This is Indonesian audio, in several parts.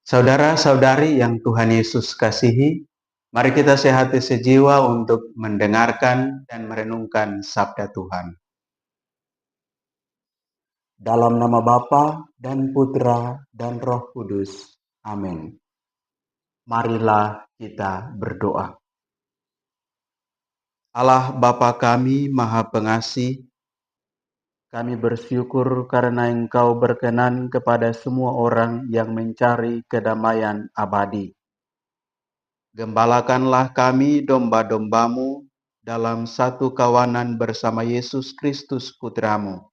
Saudara-saudari yang Tuhan Yesus kasihi, mari kita sehati sejiwa untuk mendengarkan dan merenungkan sabda Tuhan. Dalam nama Bapa dan Putra dan Roh Kudus. Amin. Marilah kita berdoa. Allah Bapa kami Maha Pengasih, kami bersyukur karena Engkau berkenan kepada semua orang yang mencari kedamaian abadi. Gembalakanlah kami domba-dombamu dalam satu kawanan bersama Yesus Kristus Putramu,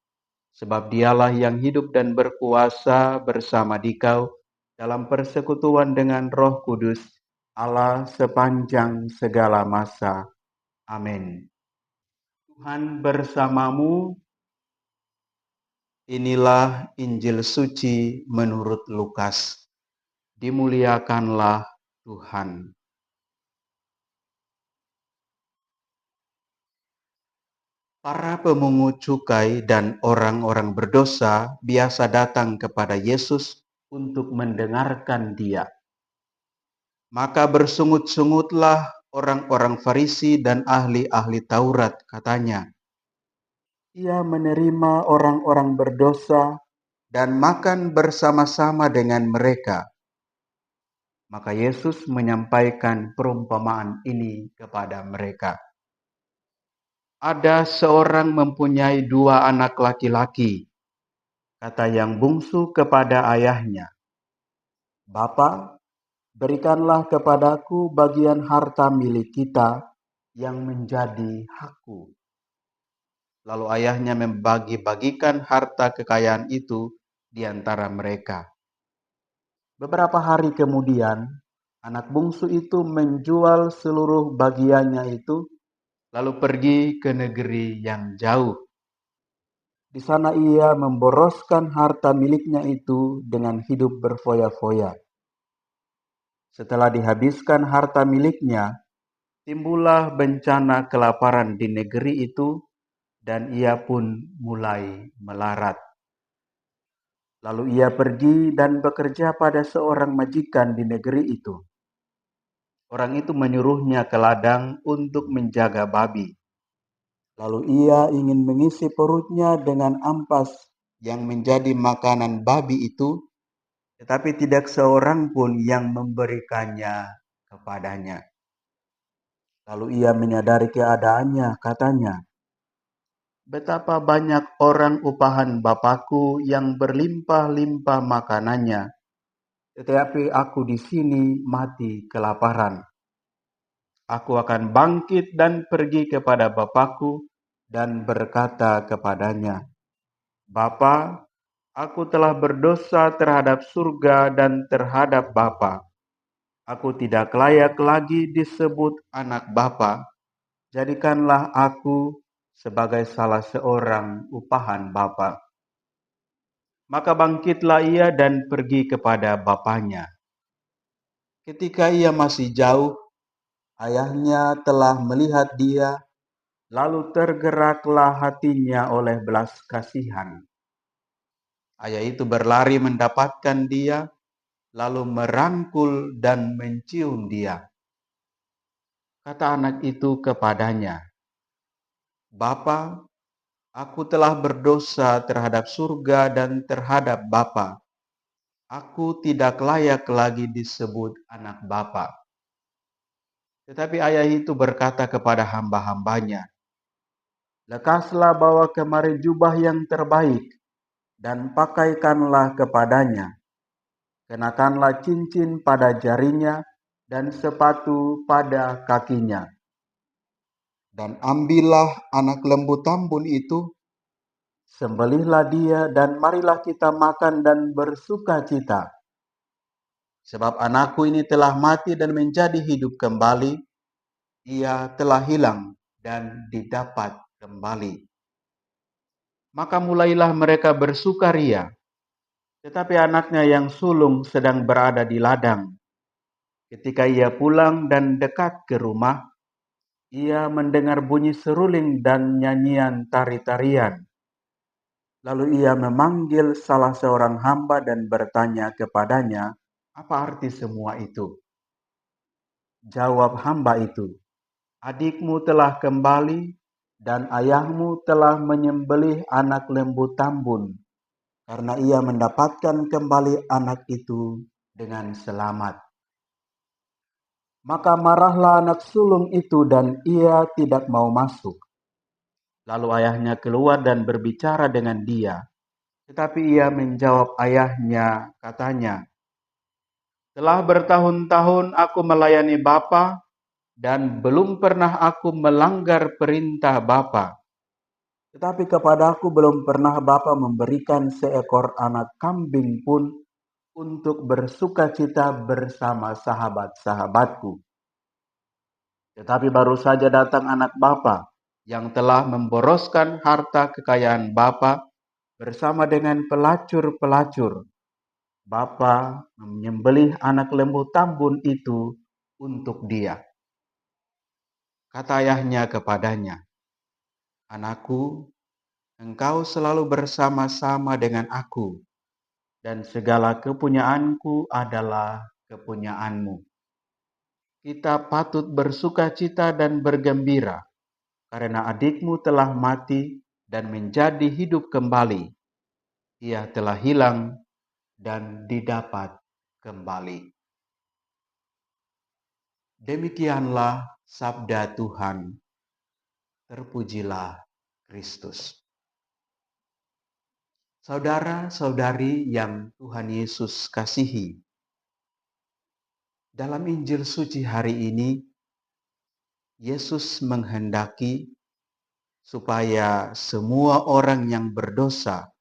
sebab Dialah yang hidup dan berkuasa bersama Dikau dalam persekutuan dengan Roh Kudus, Allah sepanjang segala masa. Amin. Tuhan bersamamu. Inilah Injil suci menurut Lukas. Dimuliakanlah Tuhan. Para pemungut cukai dan orang-orang berdosa biasa datang kepada Yesus untuk mendengarkan Dia. Maka bersungut-sungutlah orang-orang Farisi dan ahli-ahli Taurat, katanya. Ia menerima orang-orang berdosa dan makan bersama-sama dengan mereka. Maka Yesus menyampaikan perumpamaan ini kepada mereka. Ada seorang mempunyai 2 anak laki-laki. Kata yang bungsu kepada ayahnya, "Bapa, berikanlah kepadaku bagian harta milik kita yang menjadi hakku." Lalu ayahnya membagi-bagikan harta kekayaan itu di antara mereka. Beberapa hari kemudian, anak bungsu itu menjual seluruh bagiannya itu, lalu pergi ke negeri yang jauh. Di sana ia memboroskan harta miliknya itu dengan hidup berfoya-foya. Setelah dihabiskan harta miliknya, timbullah bencana kelaparan di negeri itu dan ia pun mulai melarat. Lalu ia pergi dan bekerja pada seorang majikan di negeri itu. Orang itu menyuruhnya ke ladang untuk menjaga babi. Lalu ia ingin mengisi perutnya dengan ampas yang menjadi makanan babi itu, tetapi tidak seorang pun yang memberikannya kepadanya. Lalu ia menyadari keadaannya, katanya, "Betapa banyak orang upahan Bapakku yang berlimpah-limpah makanannya, tetapi aku di sini mati kelaparan. Aku akan bangkit dan pergi kepada Bapakku dan berkata kepadanya, Bapa, aku telah berdosa terhadap surga dan terhadap Bapa. Aku tidak layak lagi disebut anak Bapa. Jadikanlah aku sebagai salah seorang upahan Bapa." Maka bangkitlah ia dan pergi kepada bapaknya. Ketika ia masih jauh, ayahnya telah melihat dia, lalu tergeraklah hatinya oleh belas kasihan. Ayah itu berlari mendapatkan dia, lalu merangkul dan mencium dia. Kata anak itu kepadanya, "Bapa, aku telah berdosa terhadap surga dan terhadap Bapa. Aku tidak layak lagi disebut anak Bapa." Tetapi ayah itu berkata kepada hamba-hambanya, "Lekaslah bawa kemari jubah yang terbaik dan pakaikanlah kepadanya. Kenakanlah cincin pada jarinya dan sepatu pada kakinya. Dan ambillah anak lembu tambun itu, sembelihlah dia dan marilah kita makan dan bersuka cita. Sebab anakku ini telah mati dan menjadi hidup kembali, ia telah hilang dan didapat kembali." Maka mulailah mereka bersukaria. Tetapi anaknya yang sulung sedang berada di ladang. Ketika ia pulang dan dekat ke rumah, ia mendengar bunyi seruling dan nyanyian tari-tarian. Lalu ia memanggil salah seorang hamba dan bertanya kepadanya, Apa arti semua itu? Jawab hamba itu, adikmu telah kembali dan ayahmu telah menyembelih anak lembu tambun karena ia mendapatkan kembali anak itu dengan selamat. Maka marahlah anak sulung itu dan ia tidak mau masuk. Lalu ayahnya keluar dan berbicara dengan dia. Tetapi ia menjawab ayahnya, katanya, telah bertahun-tahun aku melayani Bapa dan belum pernah aku melanggar perintah Bapa. Tetapi kepadaku belum pernah Bapa memberikan seekor anak kambing pun untuk bersukacita bersama sahabat-sahabatku. Tetapi baru saja datang anak Bapa yang telah memboroskan harta kekayaan Bapa bersama dengan pelacur-pelacur. Bapa menyembelih anak lembu tambun itu untuk dia. Kata ayahnya kepadanya, anakku, engkau selalu bersama-sama dengan aku, dan segala kepunyaanku adalah kepunyaanmu. Kita patut bersukacita dan bergembira, karena adikmu telah mati dan menjadi hidup kembali. Ia telah hilang dan didapat kembali. Demikianlah sabda Tuhan. Terpujilah Kristus. Saudara-saudari yang Tuhan Yesus kasihi, dalam Injil suci hari ini, Yesus menghendaki supaya semua orang yang berdosa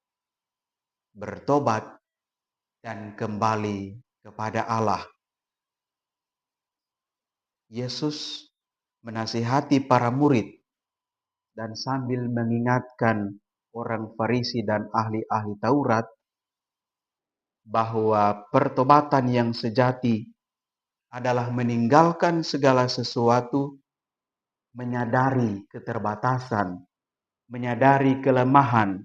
bertobat dan kembali kepada Allah. Yesus menasihati para murid dan sambil mengingatkan orang Farisi dan ahli-ahli Taurat bahwa pertobatan yang sejati adalah meninggalkan segala sesuatu, menyadari keterbatasan, menyadari kelemahan,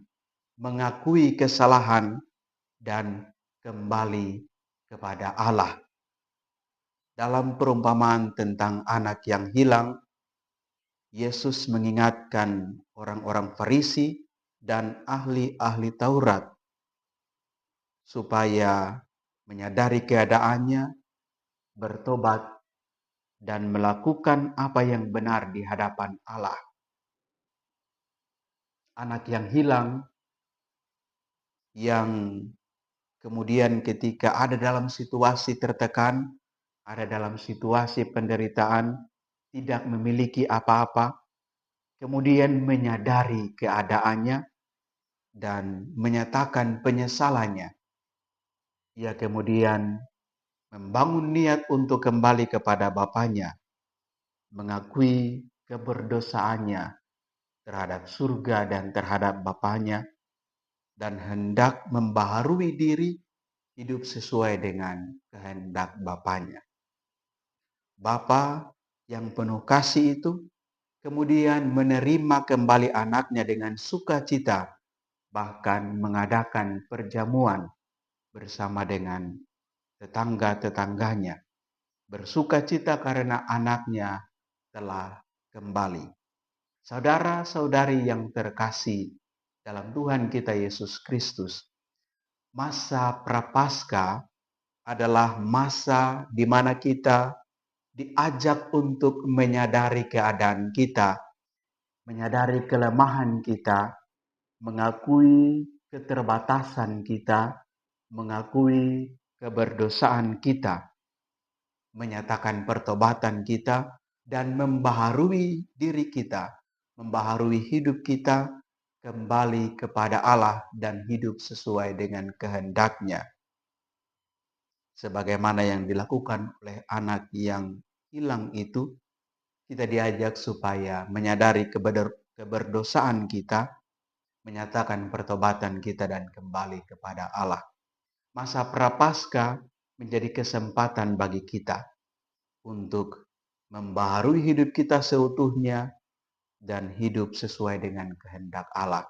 mengakui kesalahan, dan kembali kepada Allah. Dalam perumpamaan tentang anak yang hilang, Yesus mengingatkan orang-orang Farisi dan ahli-ahli Taurat supaya menyadari keadaannya, bertobat, dan melakukan apa yang benar di hadapan Allah. Anak yang hilang, yang kemudian ketika ada dalam situasi tertekan, ada dalam situasi penderitaan, tidak memiliki apa-apa, kemudian menyadari keadaannya dan menyatakan penyesalannya. Ia kemudian membangun niat untuk kembali kepada Bapaknya, mengakui keberdosaannya terhadap surga dan terhadap Bapaknya, dan hendak membaharui diri hidup sesuai dengan kehendak Bapaknya. Bapa yang penuh kasih itu kemudian menerima kembali anaknya dengan sukacita, bahkan mengadakan perjamuan bersama dengan tetangga-tetangganya, bersukacita karena anaknya telah kembali. Saudara-saudari yang terkasih dalam Tuhan kita Yesus Kristus, masa Prapaskah adalah masa di mana kita diajak untuk menyadari keadaan kita, menyadari kelemahan kita, mengakui keterbatasan kita, mengakui keberdosaan kita, menyatakan pertobatan kita, dan membaharui diri kita, membaharui hidup kita kembali kepada Allah dan hidup sesuai dengan kehendak-Nya. Sebagaimana yang dilakukan oleh anak yang hilang itu, kita diajak supaya menyadari keberdosaan kita, menyatakan pertobatan kita dan kembali kepada Allah. Masa Prapaskah menjadi kesempatan bagi kita untuk membaharui hidup kita seutuhnya dan hidup sesuai dengan kehendak Allah.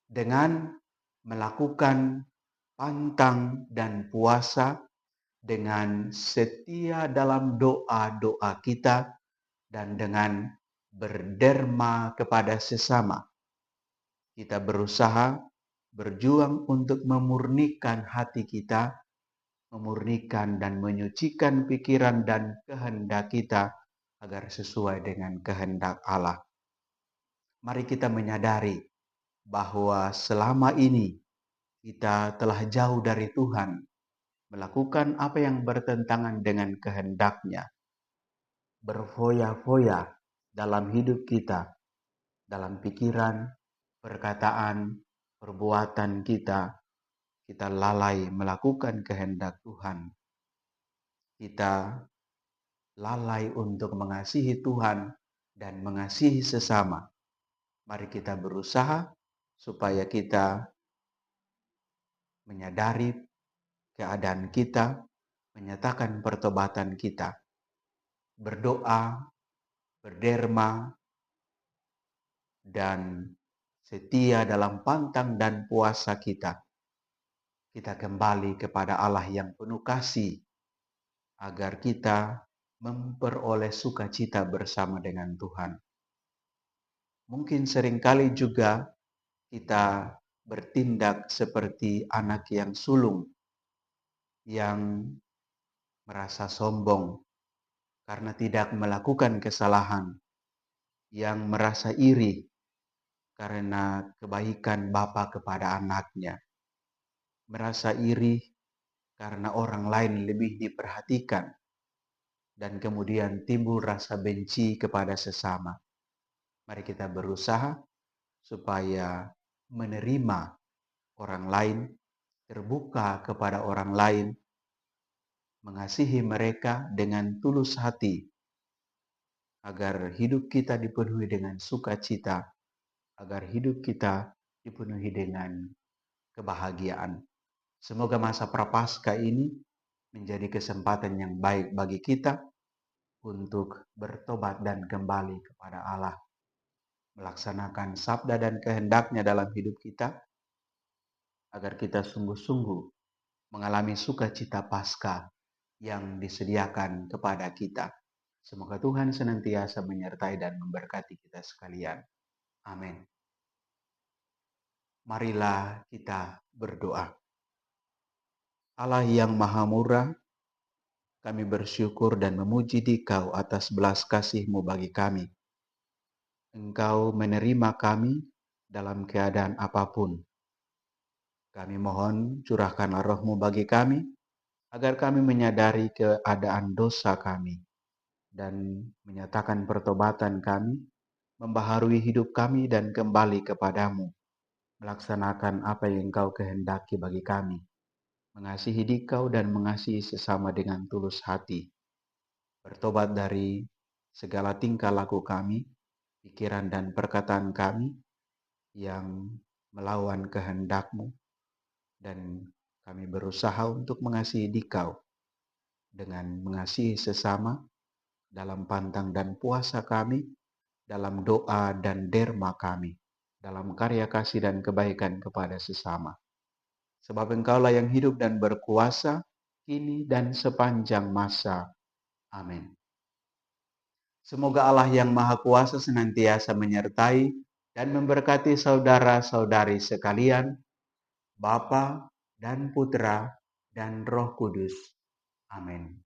Dengan melakukan pantang dan puasa dengan setia dalam doa-doa kita, dan dengan berderma kepada sesama. Kita berusaha berjuang untuk memurnikan hati kita, memurnikan dan menyucikan pikiran dan kehendak kita agar sesuai dengan kehendak Allah. Mari kita menyadari bahwa selama ini kita telah jauh dari Tuhan, melakukan apa yang bertentangan dengan kehendak-Nya, berfoya-foya dalam hidup kita, dalam pikiran, perkataan, perbuatan kita lalai melakukan kehendak Tuhan. Kita lalai untuk mengasihi Tuhan dan mengasihi sesama. Mari kita berusaha supaya kita menyadari keadaan kita, menyatakan pertobatan kita, berdoa, berderma, dan setia dalam pantang dan puasa kita. Kita kembali kepada Allah yang penuh kasih, agar kita memperoleh sukacita bersama dengan Tuhan. Mungkin seringkali juga kita bertindak seperti anak yang sulung, yang merasa sombong karena tidak melakukan kesalahan, yang merasa iri karena kebaikan bapa kepada anaknya, merasa iri karena orang lain lebih diperhatikan, dan kemudian timbul rasa benci kepada sesama. Mari kita berusaha supaya menerima orang lain, terbuka kepada orang lain, mengasihi mereka dengan tulus hati, agar hidup kita dipenuhi dengan sukacita, agar hidup kita dipenuhi dengan kebahagiaan. Semoga masa Prapaskah ini menjadi kesempatan yang baik bagi kita untuk bertobat dan kembali kepada Allah, melaksanakan sabda dan kehendak-Nya dalam hidup kita, agar kita sungguh-sungguh mengalami sukacita Paskah yang disediakan kepada kita. Semoga Tuhan senantiasa menyertai dan memberkati kita sekalian. Amin. Marilah kita berdoa. Allah yang Maha Murah, kami bersyukur dan memuji Dikau atas belas kasih-Mu bagi kami. Engkau menerima kami dalam keadaan apapun. Kami mohon curahkanlah Roh-Mu bagi kami, agar kami menyadari keadaan dosa kami dan menyatakan pertobatan kami, membaharui hidup kami dan kembali kepadamu, melaksanakan apa yang Engkau kehendaki bagi kami, mengasihi Dikau dan mengasihi sesama dengan tulus hati, bertobat dari segala tingkah laku kami, pikiran dan perkataan kami yang melawan kehendak-Mu, dan kami berusaha untuk mengasihi Dikau dengan mengasihi sesama dalam pantang dan puasa kami, dalam doa dan derma kami, dalam karya kasih dan kebaikan kepada sesama. Sebab Engkaulah yang hidup dan berkuasa, kini dan sepanjang masa. Amin. Semoga Allah yang Maha Kuasa senantiasa menyertai dan memberkati saudara-saudari sekalian, Bapa dan Putra dan Roh Kudus. Amin.